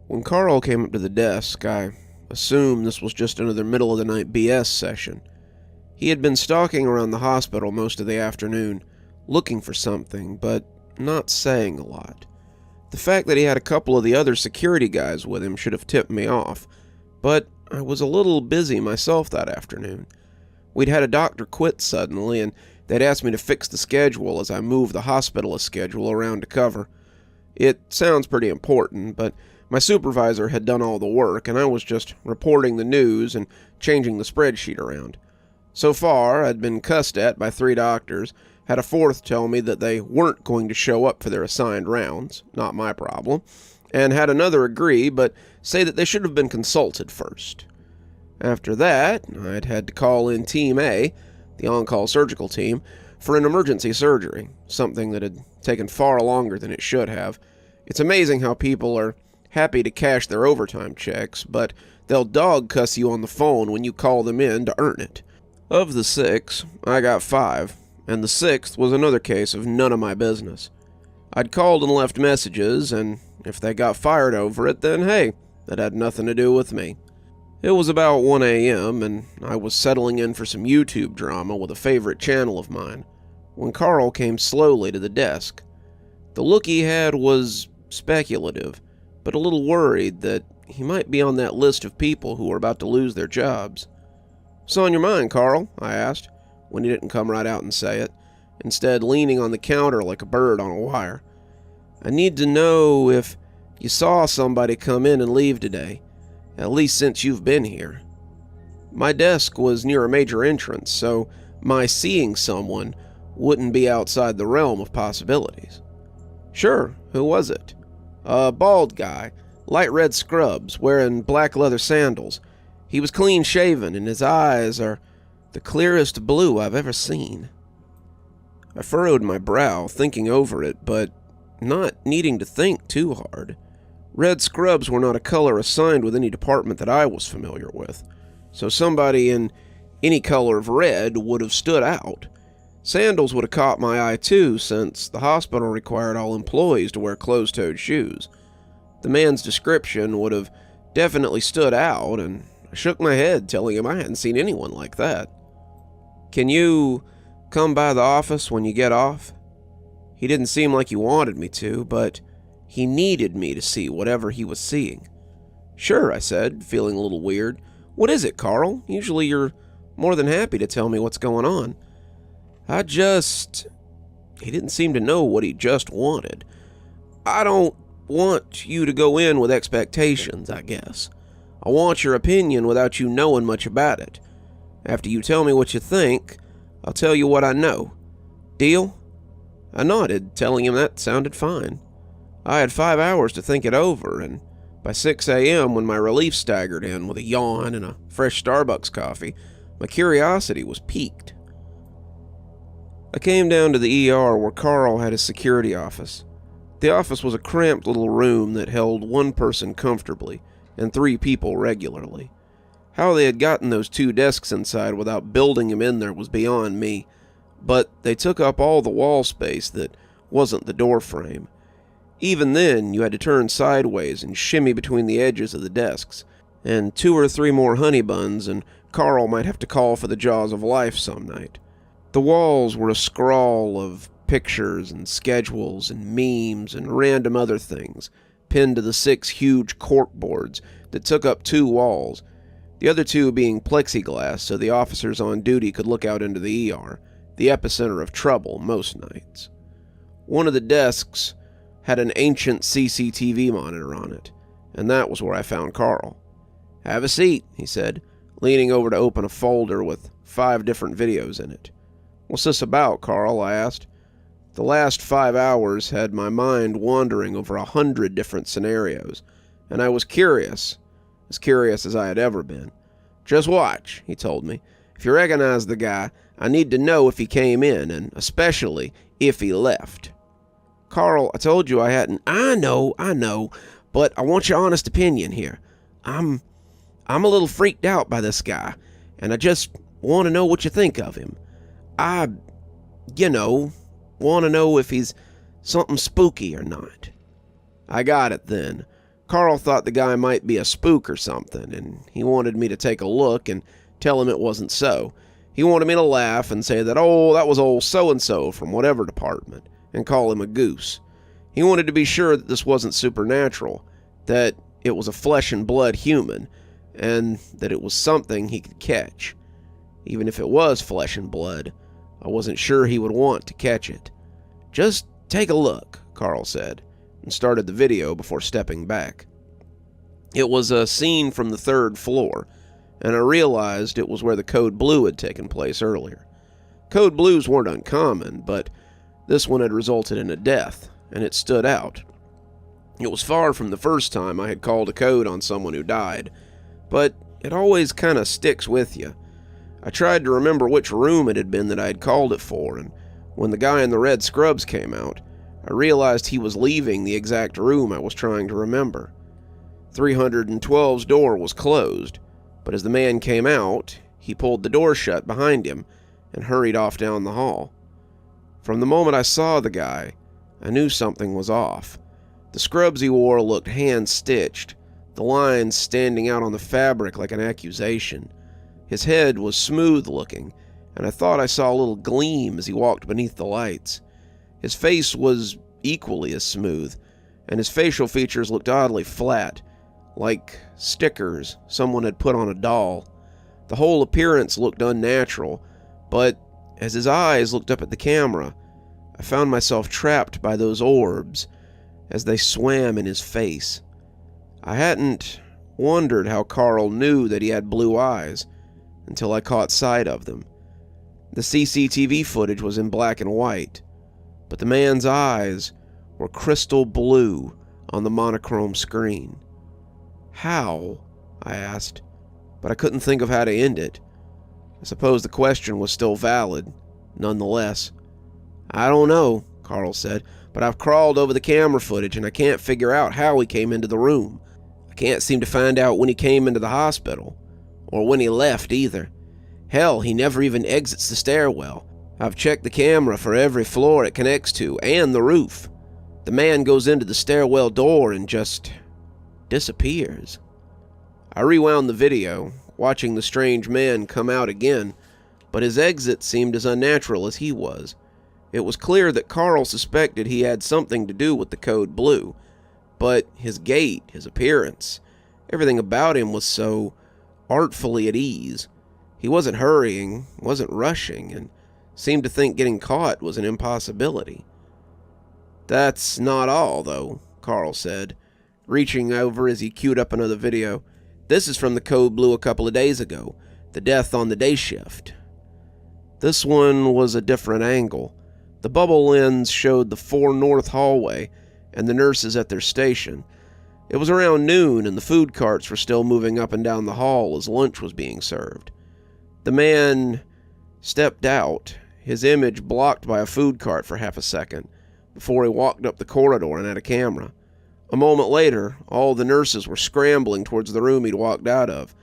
When Carl came up to the desk, I assumed this was just another middle-of-the-night BS session. He had been stalking around the hospital most of the afternoon, looking for something, but not saying a lot. The fact that he had a couple of the other security guys with him should have tipped me off, but I was a little busy myself that afternoon. We'd had a doctor quit suddenly, and they'd asked me to fix the schedule as I moved the hospitalist schedule around to cover. It sounds pretty important, but my supervisor had done all the work, and I was just reporting the news and changing the spreadsheet around. So far, I'd been cussed at by 3 doctors, had a 4th tell me that they weren't going to show up for their assigned rounds, not my problem, and had another agree, but say that they should have been consulted first. After that, I'd had to call in Team A, the on-call surgical team, for an emergency surgery, something that had taken far longer than it should have. It's amazing how people are happy to cash their overtime checks, but they'll dog cuss you on the phone when you call them in to earn it. Of the 6, I got 5, and the 6th was another case of none of my business. I'd called and left messages, and if they got fired over it, then hey, that had nothing to do with me. It was about 1 a.m., and I was settling in for some YouTube drama with a favorite channel of mine, when Carl came slowly to the desk. The look he had was speculative, but a little worried that he might be on that list of people who were about to lose their jobs. "What's on your mind, Carl?" I asked, when he didn't come right out and say it, instead leaning on the counter like a bird on a wire. "I need to know if you saw somebody come in and leave today, at least since you've been here." My desk was near a major entrance, so my seeing someone wouldn't be outside the realm of possibilities. "Sure, who was it?" "A bald guy, light red scrubs, wearing black leather sandals. He was clean-shaven, and his eyes are the clearest blue I've ever seen." I furrowed my brow, thinking over it, but not needing to think too hard. Red scrubs were not a color assigned with any department that I was familiar with, so somebody in any color of red would have stood out. Sandals would have caught my eye too, since the hospital required all employees to wear closed-toed shoes. The man's description would have definitely stood out, and I shook my head, telling him I hadn't seen anyone like that. "Can you come by the office when you get off?" He didn't seem like he wanted me to, but he needed me to see whatever he was seeing. "Sure," I said, feeling a little weird. "What is it, Carl? Usually you're more than happy to tell me what's going on." He didn't seem to know what he just wanted. "I don't want you to go in with expectations, I guess. I want your opinion without you knowing much about it. After you tell me what you think, I'll tell you what I know. Deal?" I nodded, telling him that sounded fine. I had 5 hours to think it over, and by 6 a.m., when my relief staggered in with a yawn and a fresh Starbucks coffee, my curiosity was piqued. I came down to the ER where Carl had his security office. The office was a cramped little room that held 1 person comfortably and 3 people regularly. How they had gotten those 2 desks inside without building them in there was beyond me, but they took up all the wall space that wasn't the door frame. Even then, you had to turn sideways and shimmy between the edges of the desks, and 2 or 3 more honey buns, and Carl might have to call for the jaws of life some night. The walls were a scrawl of pictures and schedules and memes and random other things, pinned to the 6 huge corkboards that took up 2 walls, the other 2 being plexiglass so the officers on duty could look out into the ER, the epicenter of trouble most nights. One of the desks had an ancient CCTV monitor on it, and that was where I found Carl. "Have a seat," he said, leaning over to open a folder with 5 different videos in it. "What's this about, Carl?" I asked. The last 5 hours had my mind wandering over 100 different scenarios, and I was curious as I had ever been. "Just watch," he told me. "If you recognize the guy, I need to know if he came in, and especially if he left." "Carl, I told you I hadn't—" I know, but I want your honest opinion here. I'm a little freaked out by this guy, and I just want to know what you think of him. I want to know if he's something spooky or not." "I got it then." Carl thought the guy might be a spook or something, and he wanted me to take a look and tell him it wasn't so. He wanted me to laugh and say that, oh, that was old so-and-so from whatever department, and call him a goose. He wanted to be sure that this wasn't supernatural, that it was a flesh and blood human, and that it was something he could catch. Even if it was flesh and blood, I wasn't sure he would want to catch it. Just take a look, Carl said, and started the video before stepping back. It was a scene from the 3rd floor, and I realized it was where the Code Blue had taken place earlier. Code Blues weren't uncommon, but this one had resulted in a death, and it stood out. It was far from the first time I had called a code on someone who died, but it always kind of sticks with you. I tried to remember which room it had been that I had called it for, and when the guy in the red scrubs came out, I realized he was leaving the exact room I was trying to remember. 312's door was closed, but as the man came out, he pulled the door shut behind him and hurried off down the hall. From the moment I saw the guy, I knew something was off. The scrubs he wore looked hand-stitched, the lines standing out on the fabric like an accusation. His head was smooth-looking, and I thought I saw a little gleam as he walked beneath the lights. His face was equally as smooth, and his facial features looked oddly flat, like stickers someone had put on a doll. The whole appearance looked unnatural, but as his eyes looked up at the camera, I found myself trapped by those orbs as they swam in his face. I hadn't wondered how Carl knew that he had blue eyes until I caught sight of them. The CCTV footage was in black and white, but the man's eyes were crystal blue on the monochrome screen. How? I asked, but I couldn't think of how to end it. I suppose the question was still valid, nonetheless. I don't know, Carl said, but I've crawled over the camera footage and I can't figure out how he came into the room. I can't seem to find out when he came into the hospital, or when he left either. Hell, he never even exits the stairwell. I've checked the camera for every floor it connects to, and the roof. The man goes into the stairwell door and just disappears. I rewound the video, watching the strange man come out again, but his exit seemed as unnatural as he was. It was clear that Carl suspected he had something to do with the Code Blue, but his gait, his appearance, everything about him was so artfully at ease. He wasn't hurrying, wasn't rushing, and seemed to think getting caught was an impossibility. That's not all, though, Carl said, reaching over as he queued up another video. This is from the Code Blue a couple of days ago, the death on the day shift. This one was a different angle. The bubble lens showed the 4 North hallway and the nurses at their station. It was around noon and the food carts were still moving up and down the hall as lunch was being served. The man stepped out, his image blocked by a food cart for half a second, before he walked up the corridor and had a camera. A moment later, all the nurses were scrambling towards the room he'd walked out of,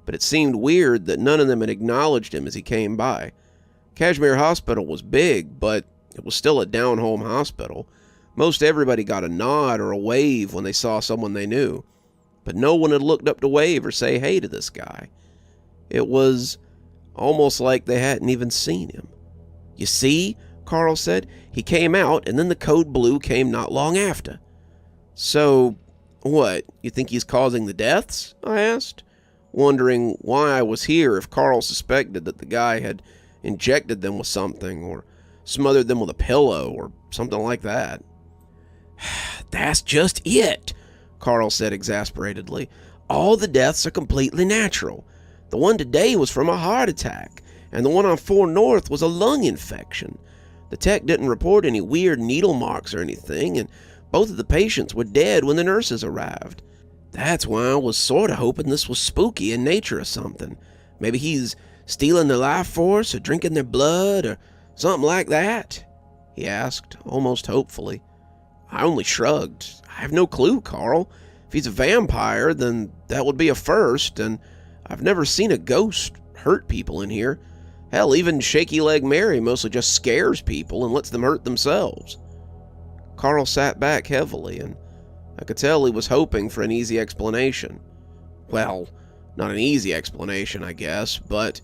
but it seemed weird that none of them had acknowledged him as he came by. Cashmere Hospital was big, but it was still a down-home hospital. Most everybody got a nod or a wave when they saw someone they knew, but no one had looked up to wave or say hey to this guy. It was almost like they hadn't even seen him. You see, Carl said, he came out and then the Code Blue came not long after. So, what, you think he's causing the deaths? I asked, wondering why I was here if Carl suspected that the guy had injected them with something or smothered them with a pillow or something like that. That's just it, Carl said exasperatedly. All the deaths are completely natural. The one today was from a heart attack, and the one on 4 North was a lung infection. The tech didn't report any weird needle marks or anything, and both of the patients were dead when the nurses arrived. That's why I was sort of hoping this was spooky in nature or something. Maybe he's stealing their life force or drinking their blood or something like that, he asked, almost hopefully. I only shrugged. I have no clue, Carl. If he's a vampire, then that would be a first, and I've never seen a ghost hurt people in here. Hell, even Shaky Leg Mary mostly just scares people and lets them hurt themselves. Carl sat back heavily and I could tell he was hoping for an easy explanation. Well, not an easy explanation, I guess, but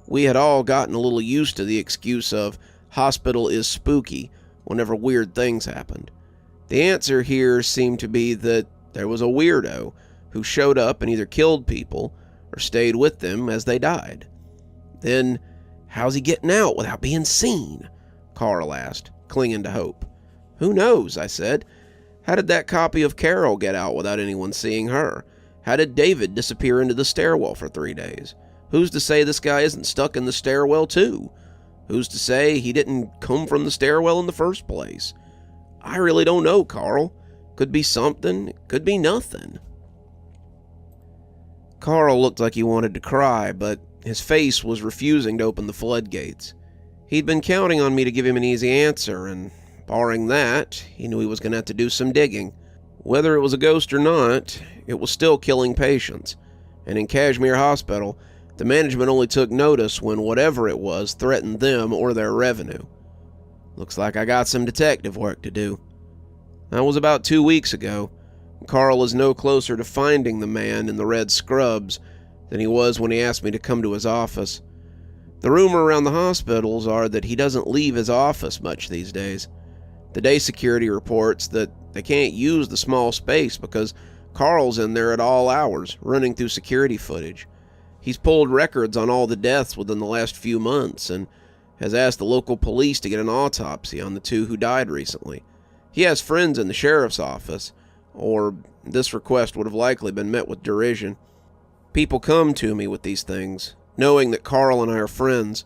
we had all gotten a little used to the excuse of hospital is spooky whenever weird things happened. The answer here seemed to be that there was a weirdo who showed up and either killed people or stayed with them as they died. Then, how's he getting out without being seen? Carl asked, clinging to hope. Who knows, I said. How did that copy of Carol get out without anyone seeing her? How did David disappear into the stairwell for 3 days? Who's to say this guy isn't stuck in the stairwell too? Who's to say he didn't come from the stairwell in the first place? I really don't know, Carl. Could be something, could be nothing. Carl looked like he wanted to cry, but his face was refusing to open the floodgates. He'd been counting on me to give him an easy answer, and barring that, he knew he was going to have to do some digging. Whether it was a ghost or not, it was still killing patients, and in Cashmere Hospital, the management only took notice when whatever it was threatened them or their revenue. Looks like I got some detective work to do. That was about 2 weeks ago. Carl is no closer to finding the man in the red scrubs than he was when he asked me to come to his office. The rumor around the hospitals are that he doesn't leave his office much these days. The day security reports that they can't use the small space because Carl's in there at all hours, running through security footage. He's pulled records on all the deaths within the last few months and has asked the local police to get an autopsy on the 2 who died recently. He has friends in the sheriff's office, or this request would have likely been met with derision. People come to me with these things, knowing that Carl and I are friends,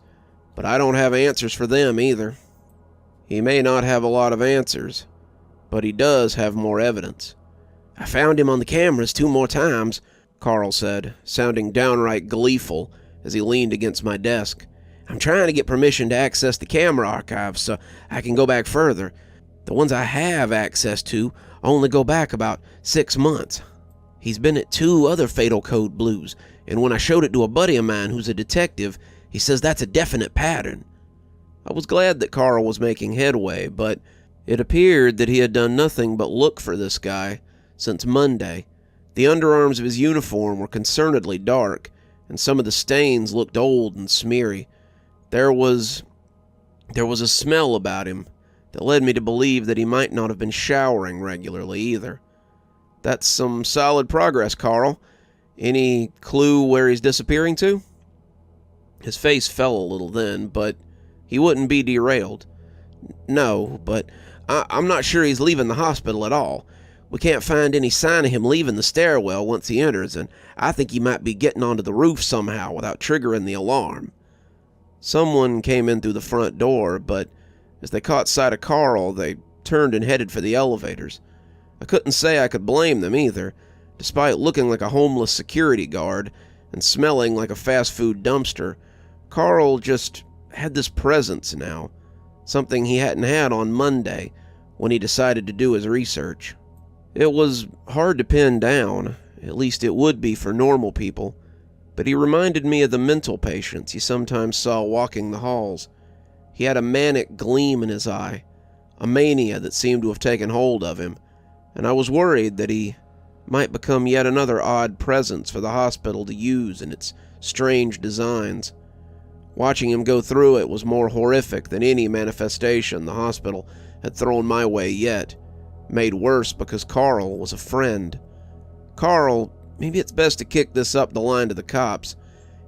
but I don't have answers for them either. He may not have a lot of answers, but he does have more evidence. I found him on the cameras 2 more times, Carl said, sounding downright gleeful as he leaned against my desk. I'm trying to get permission to access the camera archives so I can go back further. The ones I have access to only go back about 6 months. He's been at 2 other Fatal Code Blues, and when I showed it to a buddy of mine who's a detective, he says that's a definite pattern. I was glad that Carl was making headway, but it appeared that he had done nothing but look for this guy since Monday. The underarms of his uniform were concernedly dark, and some of the stains looked old and smeary. There was a smell about him that led me to believe that he might not have been showering regularly either. That's some solid progress, Carl. Any clue where he's disappearing to? His face fell a little then, but he wouldn't be derailed. No, but I'm not sure he's leaving the hospital at all. We can't find any sign of him leaving the stairwell once he enters, and I think he might be getting onto the roof somehow without triggering the alarm. Someone came in through the front door, but as they caught sight of Carl, they turned and headed for the elevators. I couldn't say I could blame them either. Despite looking like a homeless security guard and smelling like a fast food dumpster, Carl just had this presence now, something he hadn't had on Monday when he decided to do his research. It was hard to pin down, at least it would be for normal people, but he reminded me of the mental patients you sometimes saw walking the halls. He had a manic gleam in his eye, a mania that seemed to have taken hold of him, and I was worried that he might become yet another odd presence for the hospital to use in its strange designs. Watching him go through it was more horrific than any manifestation the hospital had thrown my way yet, made worse because Carl was a friend. Carl, maybe it's best to kick this up the line to the cops.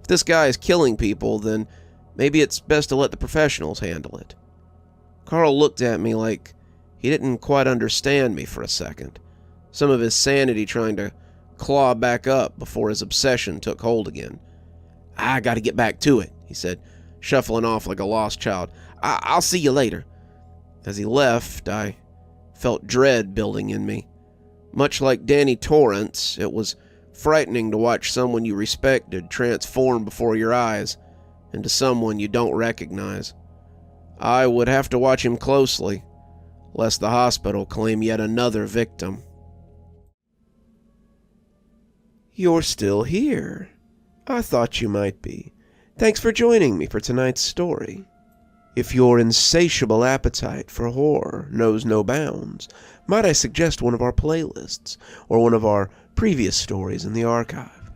If this guy is killing people, then maybe it's best to let the professionals handle it. Carl looked at me like he didn't quite understand me for a second, some of his sanity trying to claw back up before his obsession took hold again. I gotta get back to it, he said, shuffling off like a lost child. I'll see you later. As he left, I felt dread building in me. Much like Danny Torrance, it was frightening to watch someone you respected transform before your eyes into someone you don't recognize. I would have to watch him closely, lest the hospital claim yet another victim. You're still here. I thought you might be. Thanks for joining me for tonight's story. If your insatiable appetite for horror knows no bounds, might I suggest one of our playlists, or one of our previous stories in the archive?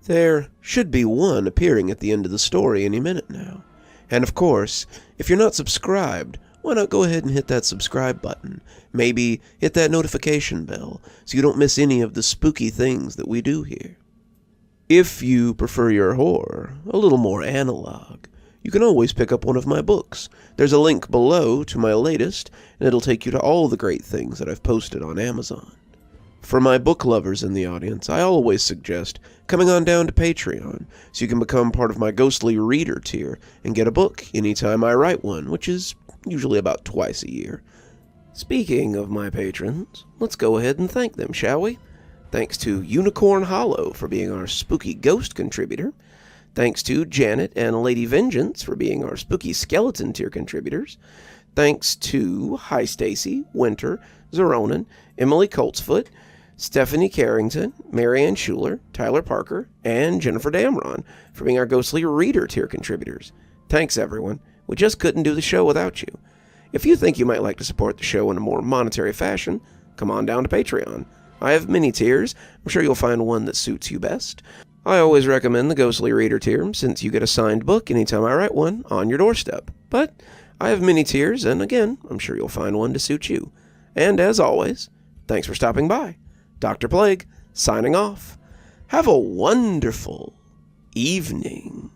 There should be one appearing at the end of the story any minute now. And of course, if you're not subscribed, why not go ahead and hit that subscribe button? Maybe hit that notification bell so you don't miss any of the spooky things that we do here. If you prefer your horror a little more analog, you can always pick up one of my books. There's a link below to my latest, and it'll take you to all the great things that I've posted on Amazon. For my book lovers in the audience, I always suggest coming on down to Patreon so you can become part of my ghostly reader tier and get a book anytime I write one, which is usually about twice a year. Speaking of my patrons, let's go ahead and thank them, shall we? Thanks to Unicorn Hollow for being our spooky ghost contributor. Thanks to Janet and Lady Vengeance for being our spooky skeleton tier contributors. Thanks to Hi Stacy, Winter, Xaronan, Emily Coltsfoot, Stephanie Carrington, Marianne Schuler, Tyler Parker, and Jennifer Damron for being our ghostly reader tier contributors. Thanks, everyone. We just couldn't do the show without you. If you think you might like to support the show in a more monetary fashion, come on down to Patreon. I have many tiers. I'm sure you'll find one that suits you best. I always recommend the Ghostly Reader tier, since you get a signed book anytime I write one on your doorstep. But I have many tiers, and again, I'm sure you'll find one to suit you. And as always, thanks for stopping by. Dr. Plague, signing off. Have a wonderful evening.